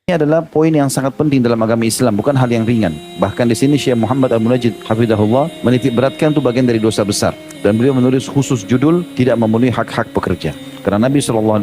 Ini adalah poin yang sangat penting dalam agama Islam, bukan hal yang ringan. Bahkan di sini Syekh Muhammad Al-Munajjid hafizahullah menitik beratkan itu bagian dari dosa besar. Dan beliau menulis khusus judul tidak memenuhi hak-hak pekerja. Karena Nabi SAW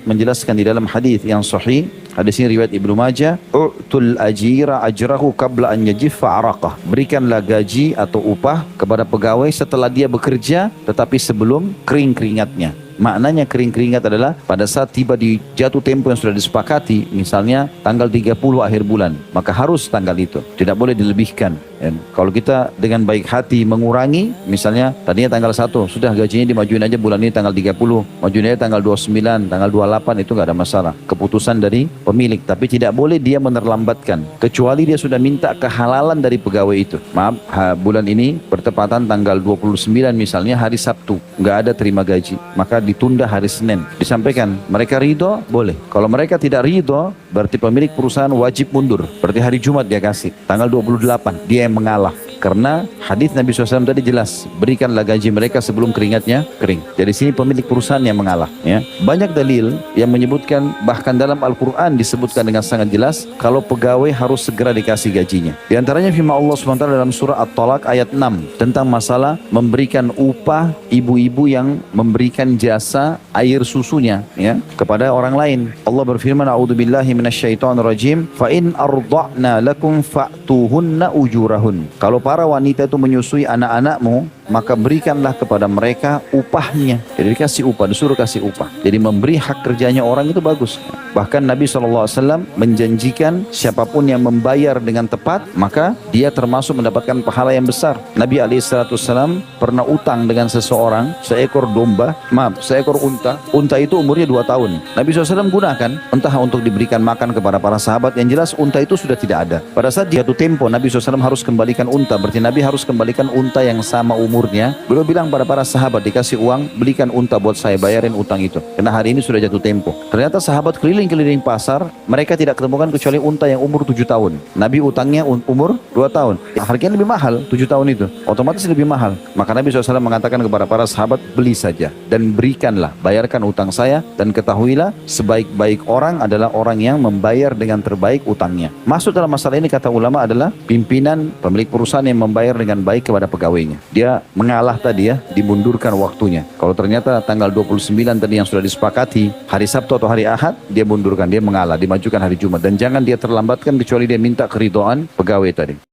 menjelaskan di dalam hadis yang sahih, hadis ini riwayat Ibnu Majah, "U'tul ajira ajrahu qabla an yajiffa araqah." Berikanlah gaji atau upah kepada pegawai setelah dia bekerja tetapi sebelum kering keringatnya. Maknanya kering keringat adalah pada saat tiba di jatuh tempo yang sudah disepakati, misalnya tanggal 30 akhir bulan, maka harus tanggal itu, tidak boleh dilebihkan. Dan kalau kita dengan baik hati mengurangi, misalnya tadinya tanggal 1, sudah gajinya dimajuin aja bulan ini tanggal 30, majuin aja tanggal 29, tanggal 28, itu nggak ada masalah. Keputusan dari pemilik, tapi tidak boleh dia menerlambatkan, kecuali dia sudah minta kehalalan dari pegawai itu. Maaf, bulan ini bertepatan tanggal 29 misalnya hari Sabtu, nggak ada terima gaji, maka ditunda hari Senin. Disampaikan, mereka ridho, boleh. Kalau mereka tidak ridho, berarti pemilik perusahaan wajib mundur. Berarti hari Jumat dia kasih, tanggal 28, dia yang mengalah. Karena hadis Nabi SAW tadi jelas, berikanlah gaji mereka sebelum keringatnya kering. Dari sini pemilik perusahaan yang mengalah. Ya. Banyak dalil yang menyebutkan, bahkan dalam Al-Quran disebutkan dengan sangat jelas, kalau pegawai harus segera dikasih gajinya. Di antaranya firman Allah SWT dalam surah At-Talaq ayat 6, tentang masalah memberikan upah ibu-ibu yang memberikan jasa air susunya ya, kepada orang lain. Allah berfirman, "A'udzubillahi minasyaitonirrajim, fa in arda'na lakum fa'tuhunna ujurahun." Kalau para wanita itu menyusui anak-anakmu, maka berikanlah kepada mereka upahnya. Jadi dikasih upah, disuruh kasih upah. Jadi memberi hak kerjanya orang itu bagus. Bahkan Nabi SAW menjanjikan siapapun yang membayar dengan tepat, maka dia termasuk mendapatkan pahala yang besar. Nabi SAW pernah utang dengan seseorang seekor unta. Unta itu umurnya 2 tahun. Nabi SAW gunakan, entah untuk diberikan makan kepada para sahabat. Yang jelas unta itu sudah tidak ada. Pada saat jatuh tempo, Nabi SAW harus kembalikan unta. Berarti Nabi harus kembalikan unta yang sama umurnya. Beliau bilang pada para sahabat, dikasih uang, belikan unta buat saya, bayarin utang itu. Karena hari ini sudah jatuh tempo. Ternyata sahabat keliling pasar, mereka tidak ketemukan kecuali unta yang umur 7 tahun. Nabi utangnya umur 2 tahun. Harganya lebih mahal, 7 tahun itu. Otomatis lebih mahal. Maka Nabi SAW mengatakan kepada para sahabat, beli saja dan berikanlah, bayarkan utang saya, dan ketahuilah sebaik-baik orang adalah orang yang membayar dengan terbaik utangnya. Masuk dalam masalah ini kata ulama adalah pimpinan pemilik perusahaan yang membayar dengan baik kepada pegawainya. Dia mengalah tadi ya, dimundurkan waktunya. Kalau ternyata tanggal 29 tadi yang sudah disepakati, hari Sabtu atau hari Ahad, dia mundurkan, dia mengalah, dimajukan hari Jumat. Dan jangan dia terlambatkan kecuali dia minta keridhaan pegawai tadi.